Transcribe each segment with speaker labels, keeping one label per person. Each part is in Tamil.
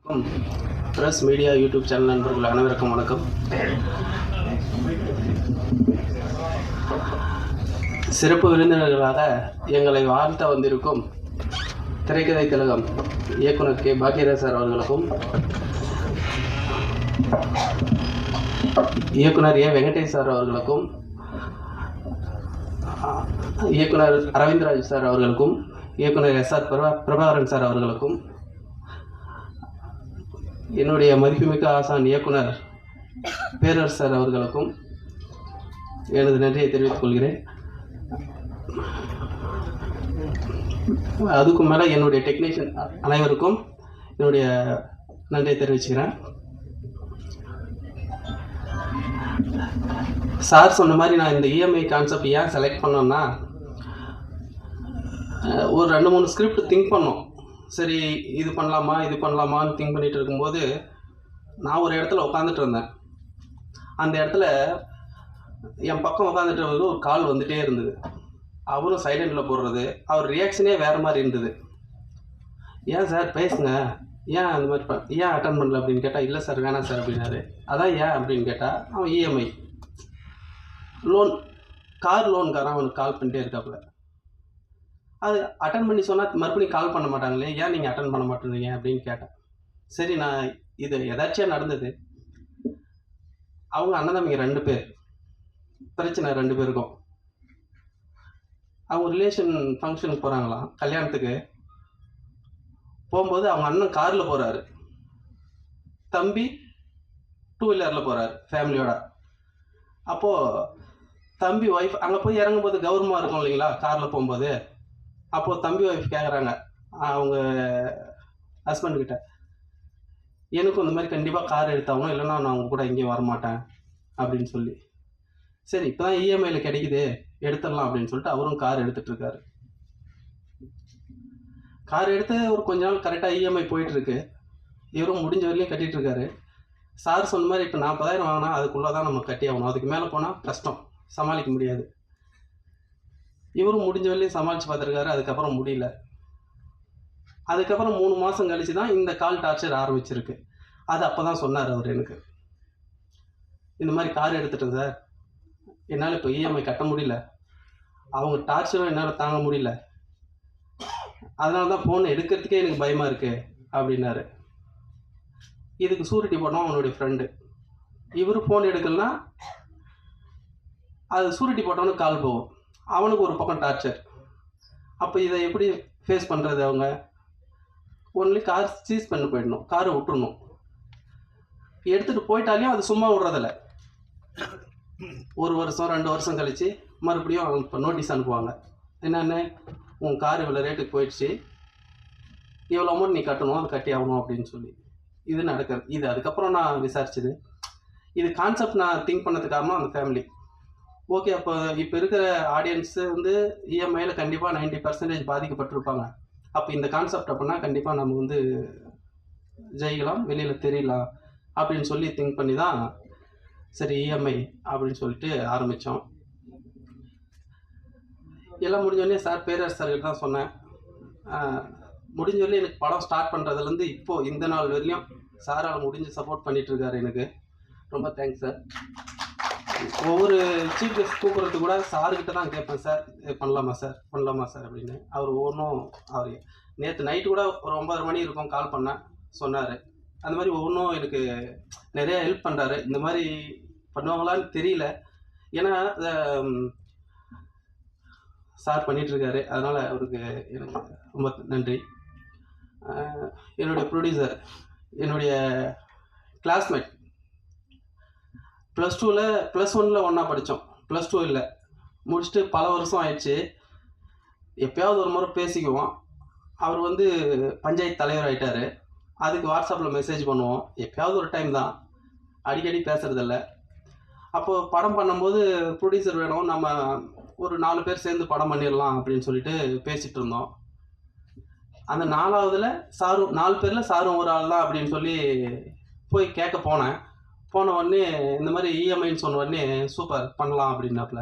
Speaker 1: பிரஸ் மீடியா யூடியூப் சேனல் நண்பர்கள் அனைவருக்கும் வணக்கம். சிறப்பு விருந்தினர்களாக எங்களை வாழ்த்த வந்திருக்கும் திரைக்கதை கழகம் இயக்குனர் கே பாக்யராஜ் சார் அவர்களுக்கும், இயக்குனர் ஏ வெங்கடேஷ் சார் அவர்களுக்கும், இயக்குனர் அரவிந்த்ராஜ் சார் அவர்களுக்கும், இயக்குனர் எஸ்ஆர் பிரபாகரன் சார் அவர்களுக்கும், என்னுடைய மதிப்புமிக்க ஆசான் இயக்குனர் பேரரசு சார் அவர்களுக்கும் எனது நன்றியை தெரிவித்துக் கொள்கிறேன். அதுக்கும் மேலே என்னுடைய டெக்னீஷியன் அனைவருக்கும் என்னுடைய நன்றியை தெரிவிச்சுக்கிறேன். சார் சொன்ன மாதிரி நான் இந்த இஎம்ஐ கான்செப்ட் ஏன் செலக்ட் பண்ணோன்னா, ஒரு 2-3 ஸ்கிரிப்ட் திங்க் பண்ணோம். சரி இது பண்ணலாமான்னு திங்க் பண்ணிகிட்டு இருக்கும்போது நான் ஒரு இடத்துல உட்காந்துட்டு இருந்தேன். அந்த இடத்துல என் பக்கம் உட்காந்துட்டு ஒரு கால் வந்துகிட்டே இருந்தது. அவரும் சைலண்டில் போடுறது, அவர் ரியாக்ஷனே வேறு மாதிரி இருந்தது. ஏன் சார் பேசுங்க, ஏன் அந்த மாதிரி ஏன் அட்டன் பண்ணல அப்படின்னு கேட்டால், இல்லை சார் வேணாம் சார் அப்படின்னாரு. அதான் ஏன் அப்படின்னு கேட்டால், அவன் இஎம்ஐ லோன், கார் லோனுக்காரன் அவனுக்கு கால் பண்ணிட்டே இருக்காப்புல. அது அட்டன் பண்ணி சொன்னால் மறுபடியும் கால் பண்ண மாட்டாங்களே, ஏன் நீங்கள் அட்டன் பண்ண மாட்டேறீங்க அப்படின்னு கேட்டேன். சரி, நான் இது எதாச்சியாக நடந்தது. அவங்க அண்ணன் தம்பிங்க 2 பேர், பிரச்சனை 2 பேருக்கும். அவங்க ரிலேஷன் ஃபங்க்ஷனுக்கு போகிறாங்களாம், கல்யாணத்துக்கு போகும்போது அவங்க அண்ணன் காரில் போகிறாரு, தம்பி 2 வீலரில் போகிறாரு ஃபேமிலியோட. அப்போது தம்பி ஒய்ஃப் அங்கே போய் இறங்கும்போது கௌரவமாக இருக்கும் இல்லைங்களா காரில் போகும்போது. அப்போது தம்பி ஒய்ஃப் கேட்குறாங்க அவங்க ஹஸ்பண்ட்கிட்ட, எனக்கும் இந்த மாதிரி கண்டிப்பாக கார் எடுத்தாகணும், இல்லைன்னா நான் அவங்க கூட எங்கேயும் வரமாட்டேன் அப்படின்னு சொல்லி. சரி, இப்போ தான் இஎம்ஐயில் கிடைக்குது எடுத்துடலாம் அப்படின்னு சொல்லிட்டு அவரும் கார் எடுத்துகிட்ருக்காரு. கார் எடுத்து ஒரு கொஞ்ச நாள் கரெக்டாக இஎம்ஐ போயிட்டுருக்கு. இவரும் முடிஞ்ச வரையிலையும் கட்டிகிட்ருக்காரு. சார் சொன்ன மாதிரி இப்போ 40,000 வாங்கினா அதுக்குள்ளே தான் நம்ம கட்டி ஆகணும், அதுக்கு மேலே போனால் கஷ்டம், சமாளிக்க முடியாது. இவரும் முடிஞ்ச வரையிலையும் சமாளித்து பார்த்துருக்காரு. அதுக்கப்புறம் முடியல. அதுக்கப்புறம் 3 மாதம் கழிச்சு தான் இந்த கால் டார்ச்சர் ஆரம்பிச்சிருக்கு. அது அப்போ தான் சொன்னார் அவர் எனக்கு, இந்த மாதிரி கார் எடுத்துட்டேன் சார், என்னால் இப்போ இஎம்ஐ கட்ட முடியல, அவங்க டார்ச்சரும் என்னால் தாங்க முடியல, அதனால தான் ஃபோன் எடுக்கிறதுக்கே எனக்கு பயமாக இருக்குது அப்படின்னாரு. இதுக்கு சூரிட்டி போட்டோம் அவனுடைய ஃப்ரெண்டு. இவர் ஃபோன் எடுக்கலன்னா அது சூரிட்டி போட்டவனுக்கு கால் போகும், அவனுக்கு ஒரு பக்கம் டார்ச்சர். அப்போ இதை எப்படி ஃபேஸ் பண்ணுறது? அவங்க ஒன்லி கார் சீஸ் பண்ணி போயிடணும், காரை விட்டுறணும். எடுத்துகிட்டு போயிட்டாலையும் அது சும்மா விடுறதில்ல. 1 வருஷம் 2 வருஷம் கழித்து மறுபடியும் இப்போ நோட்டீஸ் அனுப்புவாங்க. என்னென்ன, உன் கார் இவ்வளோ ரேட்டுக்கு போயிடுச்சு, இவ்வளோ அமௌண்ட் நீ கட்டணும், அது கட்டி ஆகணும் அப்படின்னு சொல்லி. இது நடக்குது. இது அதுக்கப்புறம் நான் விசாரிச்சது. இது கான்செப்ட் நான் திங்க் பண்ணதுக்கு காரணம் அந்த ஃபேமிலி. ஓகே, அப்போ இப்போ இருக்கிற ஆடியன்ஸு வந்து இஎம்ஐயில் கண்டிப்பாக 90% பாதிக்கப்பட்டிருப்பாங்க. அப்போ இந்த கான்செப்ட் அப்படின்னா கண்டிப்பாக நம்ம வந்து ஜெயிக்கலாம், வெளியில் தெரியலாம் அப்படின்னு சொல்லி திங்க் பண்ணி தான் சரி இஎம்ஐ அப்படின்னு சொல்லிட்டு ஆரம்பித்தோம். எல்லாம் முடிஞ்சோடனே சார் பேரரசு சார்கிட்ட தான் சொன்னேன். முடிஞ்சவரையும் எனக்கு படம் ஸ்டார்ட் பண்ணுறதுலேருந்து இப்போது இந்த நாள் வரையிலையும் சாரால் முடிஞ்சு சப்போர்ட் பண்ணிகிட்ருக்காரு எனக்கு. ரொம்ப தேங்க்ஸ் சார். ஒவ்வொரு சீஃப் கெஸ்ட் கூப்பிட்றது கூட சார்கிட்ட தான் கேட்பேன், சார் பண்ணலாமா சார் அப்படின்னு. அவர் ஒவ்வொன்றும், அவர் நேற்று நைட்டு கூட ஒரு 9 மணி இருக்கும் கால் பண்ணேன், சொன்னார். அந்த மாதிரி ஒவ்வொன்றும் எனக்கு நிறையா ஹெல்ப் பண்ணுறாரு. இந்த மாதிரி பண்ணுவாங்களான்னு தெரியல, ஏன்னா சார் பண்ணிகிட்ருக்காரு, அதனால் அவருக்கு எனக்கு ரொம்ப நன்றி. என்னுடைய ப்ரொடியூசர், என்னுடைய கிளாஸ்மேட், +1ல் ஒன்றா படித்தோம். +2 இல்லை, முடிச்சுட்டு பல வருஷம் ஆயிடுச்சு. எப்போயாவது ஒரு முறை பேசிக்குவோம். அவர் வந்து பஞ்சாயத்து தலைவர் ஆகிட்டார். அதுக்கு வாட்ஸ்அப்பில் மெசேஜ் பண்ணுவோம், எப்போயாவது ஒரு டைம் தான், அடிக்கடி பேசுகிறதில்ல. அப்போது படம் பண்ணும்போது ப்ரொடியூசர் வேணும், நம்ம ஒரு 4 பேர் சேர்ந்து படம் பண்ணிடலாம் அப்படின்னு சொல்லிட்டு பேசிகிட்டு இருந்தோம். அந்த 4வதுல சாரும், 4 பேரில் சாரும் ஒரு ஆள் தான் அப்படின்னு சொல்லி போய் கேட்க போன உடனே இந்த மாதிரி இஎம்ஐன்னு சொன்ன உடனே சூப்பர் பண்ணலாம் அப்படின்னாப்புல.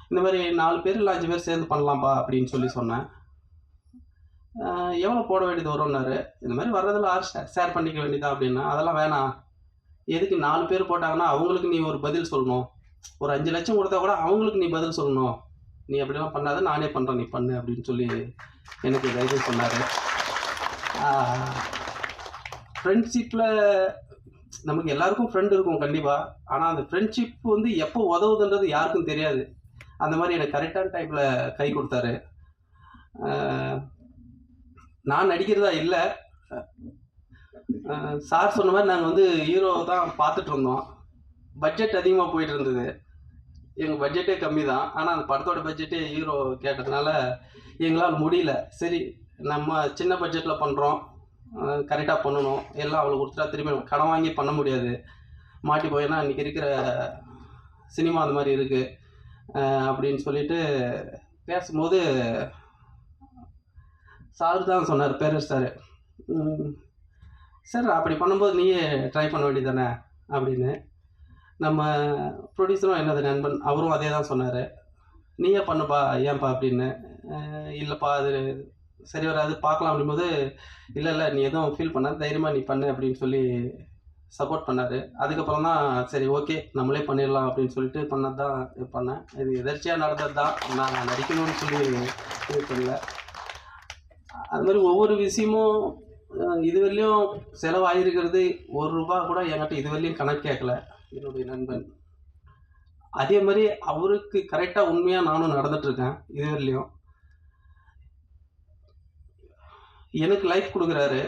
Speaker 1: இந்த மாதிரி 4 பேர் இல்லை 5 பேர் சேர்ந்து பண்ணலாம்ப்பா அப்படின்னு சொல்லி சொன்னேன். எவ்வளோ போட வேண்டியது வரும்னாரு. இந்த மாதிரி வர்றதில் ஷேர் பண்ணிக்க வேண்டியதா அப்படின்னா, அதெல்லாம் வேணாம். எதுக்கு 4 பேர் போட்டாங்கன்னா அவங்களுக்கு நீ ஒரு பதில் சொல்லணும். ஒரு 5 லட்சம் கொடுத்தா கூட அவங்களுக்கு நீ பதில் சொல்லணும். நீ அப்படிலாம் பண்ணாத, நானே பண்ணுறேன், நீ பண்ணு அப்படின்னு சொல்லி எனக்கு தைரியம் சொன்னார். ஃப்ரெண்ட்ஷிப்பில் நமக்கு எல்லாருக்கும் ஃப்ரெண்ட் இருக்கும் கண்டிப்பாக. ஆனால் அந்த ஃப்ரெண்ட்ஷிப் வந்து எப்போ உதவுதுன்றது யாருக்கும் தெரியாது. அந்த மாதிரி எனக்கு கரெக்டான டைமில் கை கொடுத்தாரு. நான் நடிக்கிறதா இல்லை, சார் சொன்ன மாதிரி நாங்கள் வந்து ஹீரோ தான் பார்த்துட்டு இருந்தோம். பட்ஜெட் அதிகமாக போயிட்டு இருந்தது. எங்கள் பட்ஜெட்டே கம்மி தான். ஆனால் அந்த படத்தோட பட்ஜெட்டே ஹீரோ கேட்டதுனால எங்களால் முடியல. சரி, நம்ம சின்ன பட்ஜெட்டில் பண்ணுறோம், கரெக்டாக பண்ணணும், எல்லாம் அவ்வளோ கொடுத்துட்டா திரும்பி கடன் வாங்கி பண்ண முடியாது, மாட்டி போயின்னா இன்றைக்கி இருக்கிற சினிமா அந்த மாதிரி இருக்குது அப்படின்னு சொல்லிட்டு பேசும்போது சார் தான் சொன்னார், பேரர் சார். சார் அப்படி பண்ணும்போது நீயே ட்ரை பண்ண வேண்டியது தானே அப்படின்னு. நம்ம ப்ரொடியூசரும் என்னது நண்பன் அவரும் அதே தான் சொன்னார், நீயே பண்ணுப்பா, ஏன்ப்பா அப்படின்னு. இல்லைப்பா அது சரி வராது, பார்க்கலாம் அப்படிங்கும்போது, இல்லை நீ எதுவும் ஃபீல் பண்ண, தைரியமாக நீ பண்ணு அப்படின்னு சொல்லி சப்போர்ட் பண்ணார். அதுக்கப்புறம் தான் சரி ஓகே நம்மளே பண்ணிடலாம் அப்படின்னு சொல்லிட்டு பண்ணது தான் பண்ணேன். இது எதர்ச்சியாக நடந்தது தான், நான் நடிக்கணும்னு சொல்லி இது பண்ணல. அது மாதிரி ஒவ்வொரு விஷயமும் இதுவரையிலையும் செலவாயிருக்கிறது ₹1 கூட என்கிட்ட இதுவரையிலையும் கணக்கு கேட்கல என்னுடைய நண்பன். அதே மாதிரி அவருக்கு கரெக்டாக உண்மையாக நானும் நடந்துட்டுருக்கேன். இதுவரையிலையும் எனக்கு லைஃப் கொடுக்குறாரு.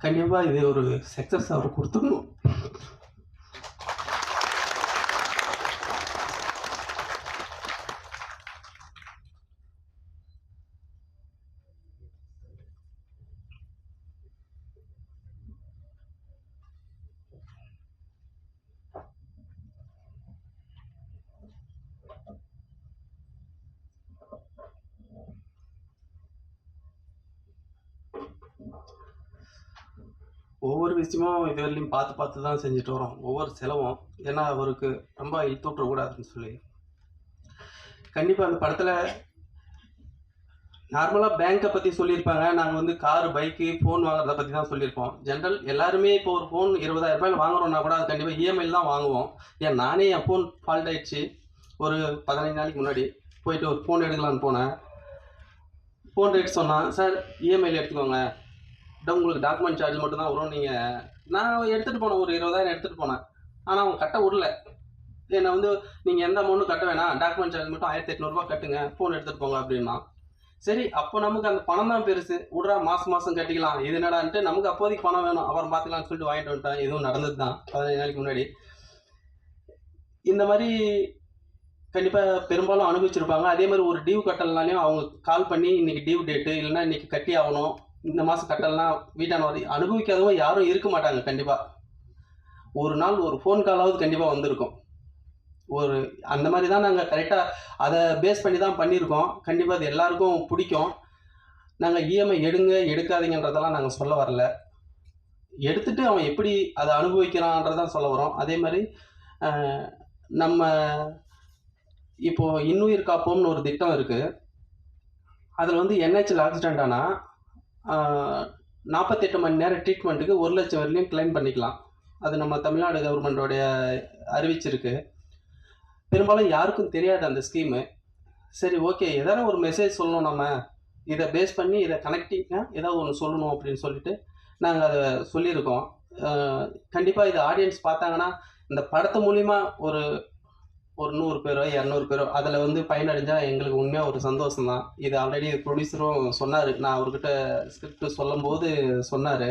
Speaker 1: கண்டிப்பாக இது ஒரு சக்ஸஸ் அவர் கொடுத்துடணும். ஒவ்வொரு விஷயமும் இதுவரையிலையும் பார்த்து தான் செஞ்சுட்டு வரோம், ஒவ்வொரு செலவும். ஏன்னா அவருக்கு ரொம்ப இழுத்து விட்டுறக்கூடாதுன்னு சொல்லி. கண்டிப்பாக அந்த படத்தில் நார்மலாக பேங்க்கை பற்றி சொல்லியிருப்பாங்க, நாங்கள் வந்து காரு, பைக்கு, ஃபோன் வாங்குறத பற்றி தான் சொல்லியிருப்போம். ஜென்ரல் எல்லாருமே இப்போ ஒரு ஃபோன் ₹20,000 வாங்குறோன்னா கூட அது கண்டிப்பாக இஎம்ஐயில் தான் வாங்குவோம். ஏன் நானே என் ஃபோன் ஃபால்ட் ஆகிடுச்சு ஒரு 15 நாளைக்கு முன்னாடி. போயிட்டு ஒரு ஃபோன் எடுக்கலான்னு போனேன். ஃபோன் ரேட் சொன்னான், சார் இஎம்ஐயில் எடுத்துக்கோங்க, உங்களுக்கு டாக்குமெண்ட் சார்ஜ் மட்டும் தான் வரும். நான் எடுத்துகிட்டு போனேன், ஒரு 20,000 எடுத்துகிட்டு போனேன். ஆனால் அவங்க கட்ட விடல. என்னை வந்து நீங்கள் எந்த அமௌண்ட்டும் கட்ட வேணாம், டாக்குமெண்ட் சார்ஜ் மட்டும் ₹1,800 கட்டுங்க, ஃபோன் எடுத்துகிட்டு போங்க அப்படின்னா. சரி, அப்போ நமக்கு அந்த பணம் தான் பெருசு, விட்றா மாதம் கட்டிக்கலாம், இது என்னடான்ட்டு நமக்கு அப்போதைக்கு பணம் வேணும், அப்புறம் பார்த்துக்கலாம்னு சொல்லிட்டு வாங்கிட்டு வந்துட்டேன். இதுவும் நடந்தது தான் 15 நாளைக்கு முன்னாடி. இந்த மாதிரி கண்டிப்பாக பெரும்பாலும் அனுபவிச்சிருப்பாங்க. அதே மாதிரி ஒரு டியூ கட்டலனாலையும் அவங்க கால் பண்ணி இன்றைக்கி டியூ டேட்டு, இல்லைன்னா இன்றைக்கி கட்டி ஆகணும், இந்த மாதம் கட்டலைன்னா வீட்டான அனுபவிக்காதவங்க யாரும் இருக்க மாட்டாங்க. கண்டிப்பாக ஒரு நாள் ஒரு ஃபோன் காலாவது கண்டிப்பாக வந்திருக்கும். ஒரு அந்த மாதிரி தான் நாங்கள் கரெக்டாக அதை பேஸ் பண்ணி தான் பண்ணியிருக்கோம். கண்டிப்பாக அது எல்லாருக்கும் பிடிக்கும். நாங்கள் இஎம்ஐ எடுங்க எடுக்காதீங்கன்றதெல்லாம் நாங்கள் சொல்ல வரல, எடுத்துகிட்டு அவன் எப்படி அதை அனுபவிக்கிறான்றதான் சொல்ல வரோம். அதே மாதிரி நம்ம இப்போது இன்னுயிர் காப்போம்னு ஒரு திட்டம் இருக்குது. அதில் வந்து என்ஹெச்சில் ஆக்சிடென்ட் ஆனால் 48 மணி நேரம் ட்ரீட்மெண்ட்டுக்கு 1 லட்சம் வரையிலையும் கிளைம் பண்ணிக்கலாம். அது நம்ம தமிழ்நாடு கவர்மெண்ட்டோடைய அறிவிச்சிருக்கு. பெரும்பாலும் யாருக்கும் தெரியாது அந்த ஸ்கீமு. சரி ஓகே, ஏதாவது ஒரு மெசேஜ் சொல்லணும், நம்ம இதை பேஸ் பண்ணி இதை கனெக்டிங்காக ஏதாவது ஒன்று சொல்லணும் அப்படின்னு சொல்லிட்டு நாங்கள் அதை சொல்லியிருக்கோம். கண்டிப்பாக இது ஆடியன்ஸ் பார்த்தாங்கன்னா இந்த படத்து மூலிமா ஒரு 100 பேரோ 200 பேரோ அதில் வந்து பயனடைஞ்சால் எங்களுக்கு உண்மையாக ஒரு சந்தோஷம் தான். இது ஆல்ரெடி ப்ரொடியூசரும் சொன்னார், நான் அவர்கிட்ட ஸ்கிரிப்ட் சொல்லும்போது சொன்னார்,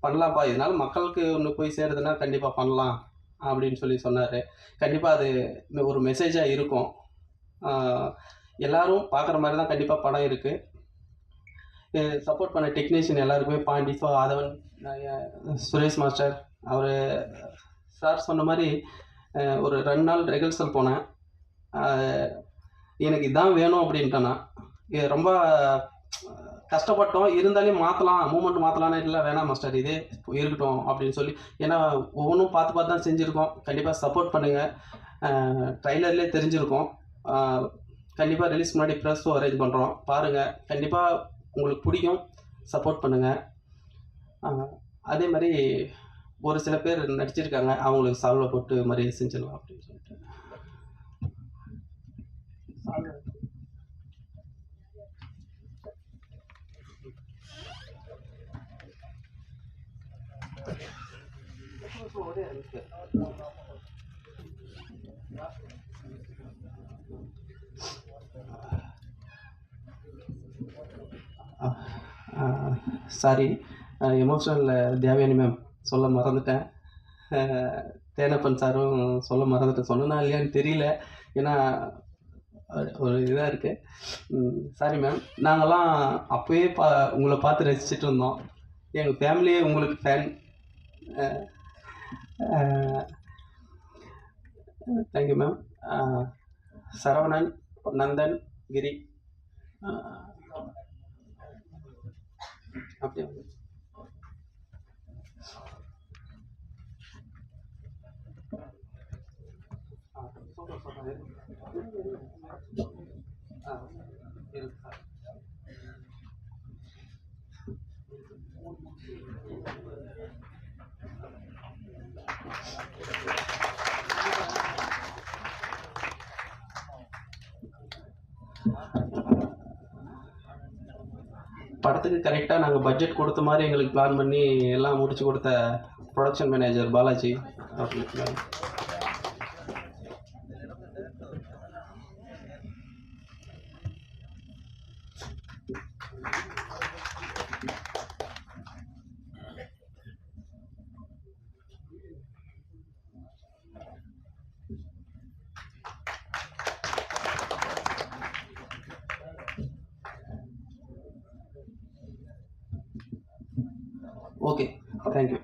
Speaker 1: பண்ணலாம்ப்பா, இதனால் மக்களுக்கு ஒன்று போய் சேருதுன்னா கண்டிப்பாக பண்ணலாம் அப்படின்னு சொல்லி சொன்னார். கண்டிப்பாக அது ஒரு மெசேஜாக இருக்கும். எல்லோரும் பார்க்குற மாதிரி தான் கண்டிப்பாக படம் இருக்குது. சப்போர்ட் பண்ண டெக்னீஷியன் எல்லாருக்குமே, பாண்டி, ஆதவன், சுரேஷ் மாஸ்டர், அவர் சார் சொன்ன மாதிரி ஒரு 2 நாள் ரெகல்சல் போனேன். எனக்கு இதான் வேணும் அப்படின்ட்டேன்னா, இது ரொம்ப கஷ்டப்பட்டோம், இருந்தாலும் மாற்றலாம், மூமெண்ட் மாற்றலான்னு இல்லை, வேணாம் மாஸ்டர் இதே இருக்கட்டும் அப்படின்னு சொல்லி. ஏன்னா ஒவ்வொன்றும் பார்த்து பார்த்து தான் செஞ்சுருக்கோம். கண்டிப்பாக சப்போர்ட் பண்ணுங்கள். ட்ரைலர்லேயே தெரிஞ்சிருக்கும். கண்டிப்பாக ரிலீஸ் முன்னாடி ப்ரெஸ்ஸும் அரேஞ்ச் பண்ணுறோம், பாருங்கள். கண்டிப்பாக உங்களுக்கு பிடிக்கும், சப்போர்ட் பண்ணுங்கள். அதே மாதிரி ஒரு சில பேர் நடிச்சிருக்காங்க, அவங்களுக்கு சால்வை போட்டு மாதிரி செஞ்சிடலாம் அப்படின்னு சொல்லிட்டு. சாரி, எமோஷனல் தேவயானி மேம் சொல்ல மறந்துட்டேன். தேனப்பன் சாரும் சொல்ல மறந்துட்டேன். சொன்னா இல்லையான்னு தெரியல, ஏன்னா ஒரு இதாக இருக்குது. Sorry ma'am. நாங்கள்லாம் அப்போயே உங்களை பார்த்து ரசிச்சுட்டு இருந்தோம். எங்கள் ஃபேமிலியே உங்களுக்கு fan. Thank you ma'am. Saravanan, Nandhan, Giri அப்படியே படத்துக்கு கரெக்டாக நாங்கள் பட்ஜெட் கொடுத்த மாதிரி எங்களுக்கு பிளான் பண்ணி எல்லாம் முடிச்சு கொடுத்த ப்ரொடக்ஷன் மேனேஜர் பாலாஜி அப்படின்னு. Okay, thank you.